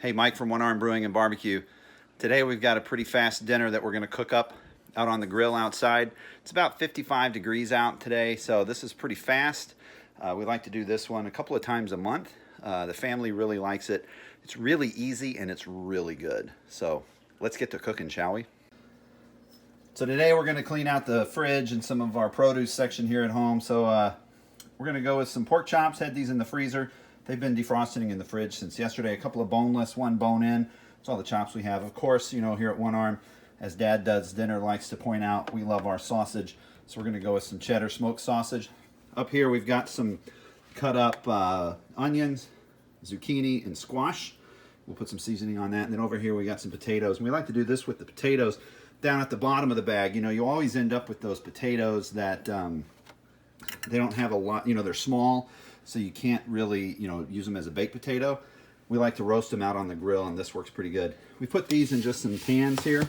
Hey, Mike from One Arm Brewing and Barbecue. Today we've got a pretty fast dinner that we're going to cook up out on the grill outside. It's about 55 degrees out today, so this is pretty fast. We like to do this one a couple of times a month. The family really likes it. It's really easy and it's really good. So let's get to cooking, shall we? So today we're going to clean out the fridge and some of our produce section here at home. So we're going to go with some pork chops. Had these in the freezer. They've been defrosting in the fridge since yesterday. A couple of boneless, one bone in. That's all the chops we have. Of course, you know, here at One Arm, as Dad does dinner, likes to point out, we love our sausage. So we're going to go with some cheddar smoked sausage. Up here we've got some cut up onions, zucchini, and squash. We'll put some seasoning on that. And then over here we got some potatoes. And we like to do this with the potatoes down at the bottom of the bag. You know, you always end up with those potatoes that they don't have a lot, you know, they're small, so you can't really, you know, use them as a baked potato. We like to roast them out on the grill, and this works pretty good. We put these in just some pans here.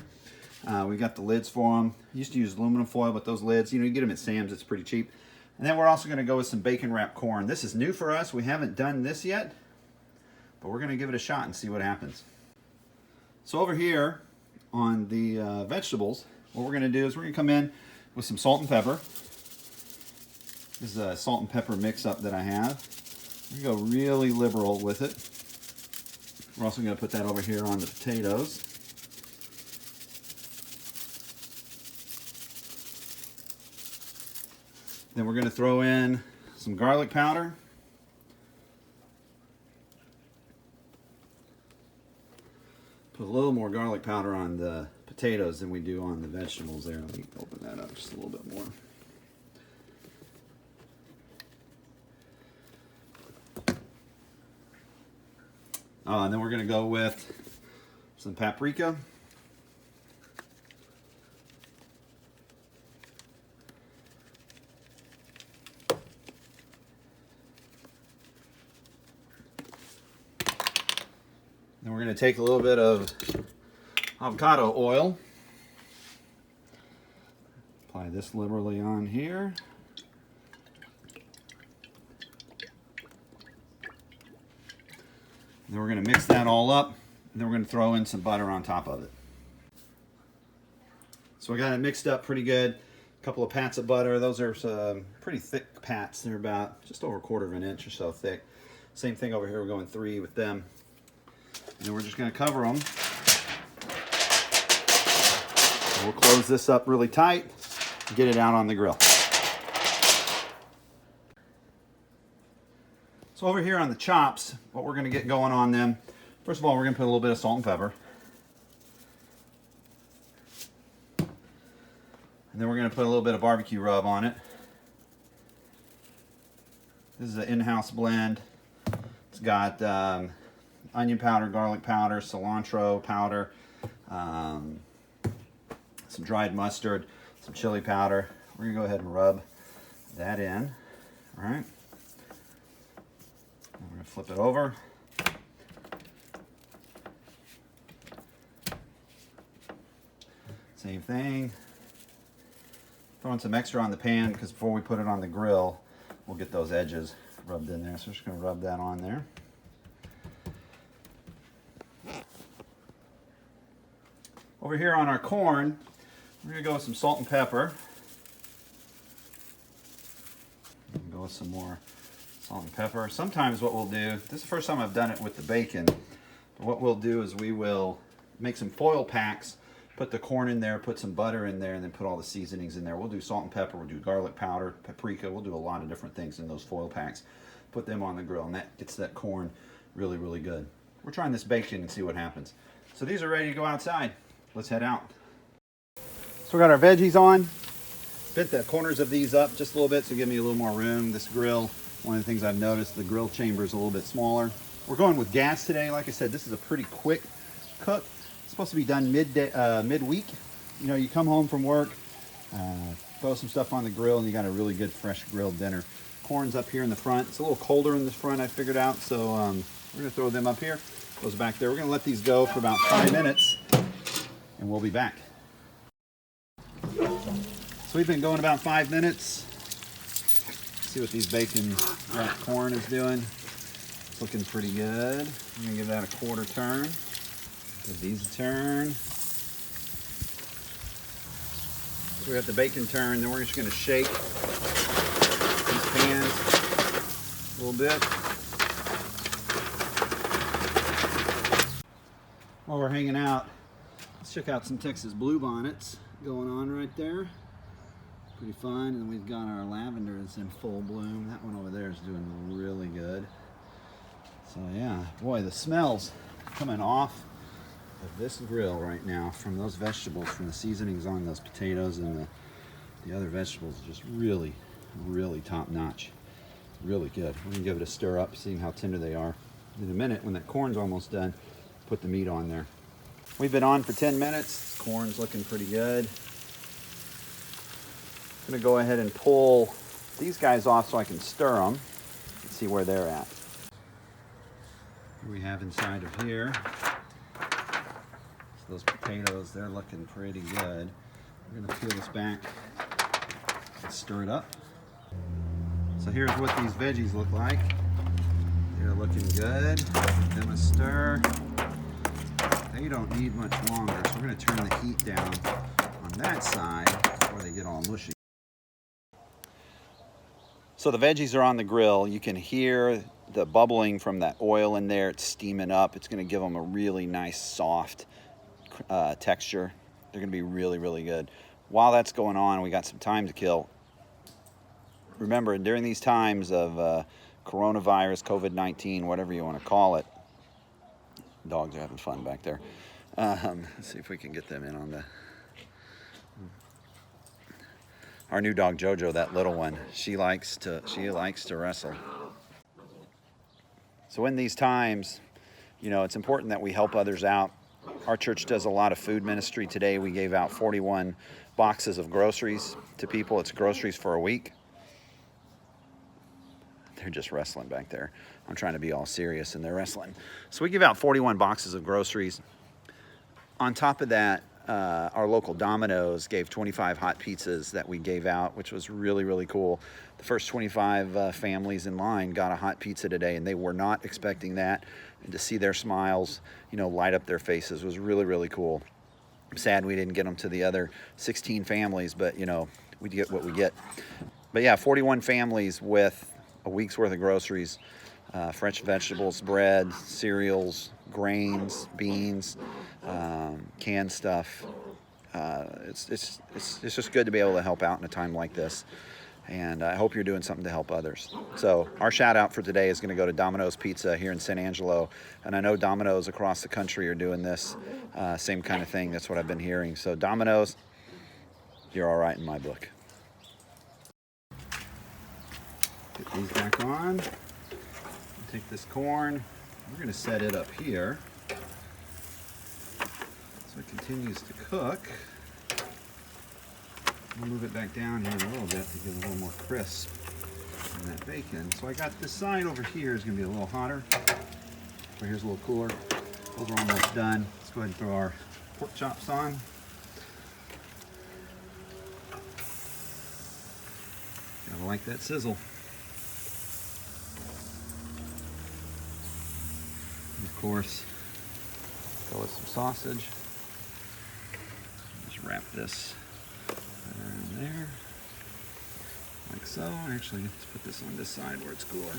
We got the lids for them. Used to use aluminum foil, but those lids, you know, you get them at Sam's, it's pretty cheap. And then we're also going to go with some bacon wrapped corn. This is new for us. We haven't done this yet, but we're going to give it a shot and see what happens. So over here on the vegetables, what we're going to do is we're going to come in with some salt and pepper. This is a salt and pepper mix-up that I have. We're going to go really liberal with it. We're also going to put that over here on the potatoes. Then we're going to throw in some garlic powder. Put a little more garlic powder on the potatoes than we do on the vegetables there. Let me open that up just a little bit more. And then we're going to go with some paprika. Then we're going to take a little bit of avocado oil. Apply this liberally on here. Then we're going to mix that all up, and then we're going to throw in some butter on top of it. So I got it mixed up pretty good. A couple of pats of butter. Those are some pretty thick pats. They're about just over 1/4 of an inch or so thick. Same thing over here. We're going 3 with them. And then we're just going to cover them. And we'll close this up really tight and get it out on the grill. So over here on the chops, what we're going to get going on them, first of all, we're going to put a little bit of salt and pepper. And then we're going to put a little bit of barbecue rub on it. This is an in-house blend. It's got onion powder, garlic powder, cilantro powder, some dried mustard, some chili powder. We're going to go ahead and rub that in. All right. We're going to flip it over. Same thing. Throwing some extra on the pan because before we put it on the grill, we'll get those edges rubbed in there. So we're just going to rub that on there. Over here on our corn, we're going to go with some salt and pepper. Go with some more salt and pepper. Sometimes what we'll do, this is the first time I've done it with the bacon, but what we'll do is we will make some foil packs, put the corn in there, put some butter in there, and then put all the seasonings in there. We'll do salt and pepper, we'll do garlic powder, paprika, we'll do a lot of different things in those foil packs. Put them on the grill, and that gets that corn really, really good. We're trying this bacon and see what happens. So these are ready to go outside. Let's head out. So we got our veggies on. Bent the corners of these up just a little bit to give me a little more room. This grill, one of the things I've noticed, the grill chamber is a little bit smaller. We're going with gas today. Like I said, this is a pretty quick cook. It's supposed to be done midweek. You know, you come home from work, throw some stuff on the grill, and you got a really good fresh grilled dinner. Corn's up here in the front. It's a little colder in the front, I figured out, so we're going to throw them up here. Those back there. We're going to let these go for about 5 minutes, and we'll be back. So we've been going about 5 minutes. See what these bacon wrapped corn is doing. That's looking pretty good. I'm gonna give that a quarter turn. Give these a turn. So we got the bacon turned, then we're just gonna shake these pans a little bit. While we're hanging out, let's check out some Texas bluebonnets going on right there. Pretty fun. And we've got our lavender that's in full bloom. That one over there is doing really good. So yeah, boy, the smells coming off of this grill right now from those vegetables, from the seasonings on those potatoes and the other vegetables, just really, really top notch. Really good. We're gonna give it a stir up, seeing how tender they are. In a minute, when that corn's almost done, put the meat on there. We've been on for 10 minutes. Corn's looking pretty good. I'm gonna go ahead and pull these guys off so I can stir them and see where they're at. Here we have inside of here. So those potatoes, they're looking pretty good. We're gonna peel this back and stir it up. So here's what these veggies look like. They're looking good. Give them a stir. They don't need much longer, so we're going to turn the heat down on that side before they get all mushy. So the veggies are on the grill. You can hear the bubbling from that oil in there. It's steaming up. It's going to give them a really nice soft texture. They're going to be really, really good. While that's going on, we got some time to kill. Remember, during these times of coronavirus, COVID-19, whatever you want to call it, dogs are having fun back there. Let's see if we can get them in on the... Our new dog Jojo, that little one, she likes to wrestle. So in these times, you know, it's important that we help others out. Our church does a lot of food ministry. Today we gave out 41 boxes of groceries to people. It's groceries for a week. They're just wrestling back there. I'm trying to be all serious and they're wrestling. So we give out 41 boxes of groceries. On top of that, our local Domino's gave 25 hot pizzas that we gave out, which was really, really cool. The first 25 families in line got a hot pizza today, and they were not expecting that. And to see their smiles, you know, light up their faces was really, really cool. I'm sad we didn't get them to the other 16 families, but, you know, we get what we get. But yeah, 41 families with a week's worth of groceries, fresh vegetables, bread, cereals, grains, beans, canned stuff. It's just good to be able to help out in a time like this. And I hope you're doing something to help others. So our shout out for today is going to go to Domino's Pizza here in San Angelo. And I know Domino's across the country are doing this same kind of thing. That's what I've been hearing. So Domino's, you're all right in my book. Get these back on. Take this corn. We're going to set it up here so it continues to cook. We'll move it back down here a little bit to get a little more crisp in that bacon. So I got this side over here is going to be a little hotter. Over here's a little cooler. Those are almost done. Let's go ahead and throw our pork chops on. Gotta like that sizzle. And of course, go with some sausage. Just wrap this around there, like so. Actually, let's put this on this side where it's cooler.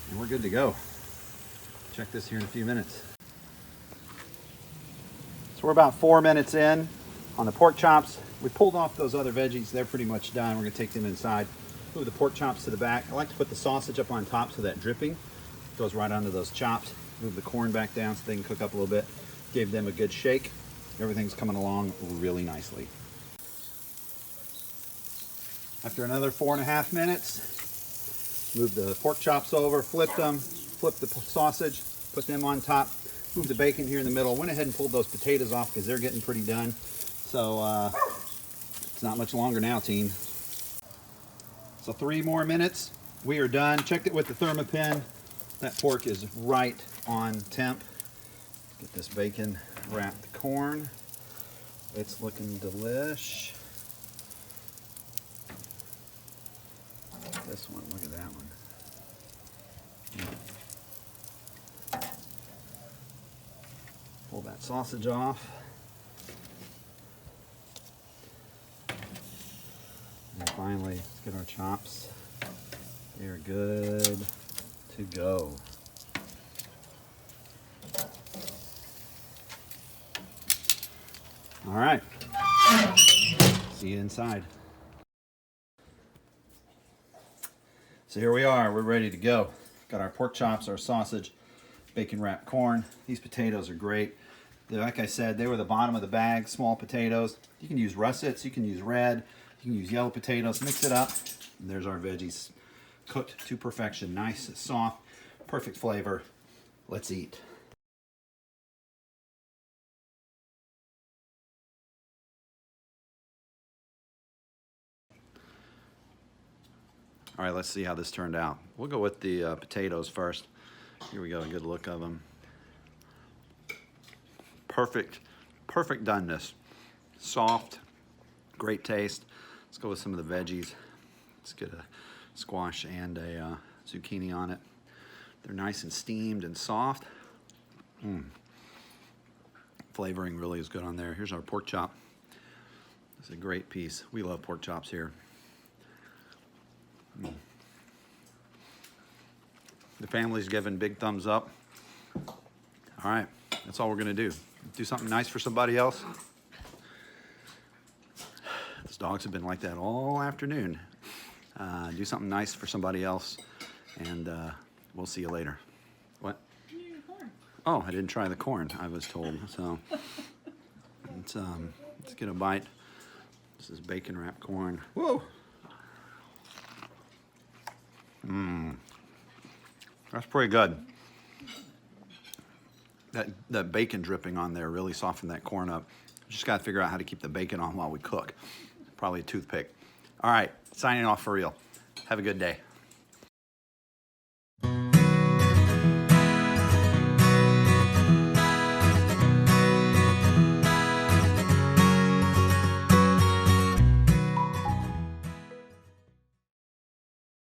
And we're good to go. Check this here in a few minutes. So we're about 4 minutes in on the pork chops. We pulled off those other veggies. They're pretty much done. We're gonna take them inside. Move the pork chops to the back. I like to put the sausage up on top so that dripping goes right onto those chops. Move the corn back down so they can cook up a little bit. Gave them a good shake. Everything's coming along really nicely. After another 4.5 minutes, move the pork chops over, flipped them, flipped the sausage, put them on top, move the bacon here in the middle. Went ahead and pulled those potatoes off because they're getting pretty done. So it's not much longer now, team. So 3 more minutes, we are done. Checked it with the Thermopin. That pork is right on temp. Get this bacon wrapped corn. It's looking delish. This one, look at that one. Pull that sausage off. And finally, let's get our chops. They are good to go. All right. See you inside. So here we are. We're ready to go. Got our pork chops, our sausage, bacon wrapped corn. These potatoes are great. Like I said, they were the bottom of the bag, small potatoes. You can use russets, you can use red, you can use yellow potatoes. Mix it up. And there's our veggies, cooked to perfection. Nice, soft, perfect flavor. Let's eat. All right, let's see how this turned out. We'll go with the potatoes first. Here we go, a good look of them. Perfect, perfect doneness. Soft, great taste. Let's go with some of the veggies. Let's get a squash and a zucchini on it. They're nice and steamed and soft. Flavoring really is good on there. Here's our pork chop. It's a great piece. We love pork chops here. The family's giving big thumbs up. All right, that's all we're gonna do. Do something nice for somebody else. These dogs have been like that all afternoon. Do something nice for somebody else, and we'll see you later. What? Oh, I didn't try the corn, I was told. So let's get a bite. This is bacon wrapped corn. Whoa! That's pretty good. That bacon dripping on there really softened that corn up. Just got to figure out how to keep the bacon on while we cook. Probably a toothpick. All right, signing off for real. Have a good day.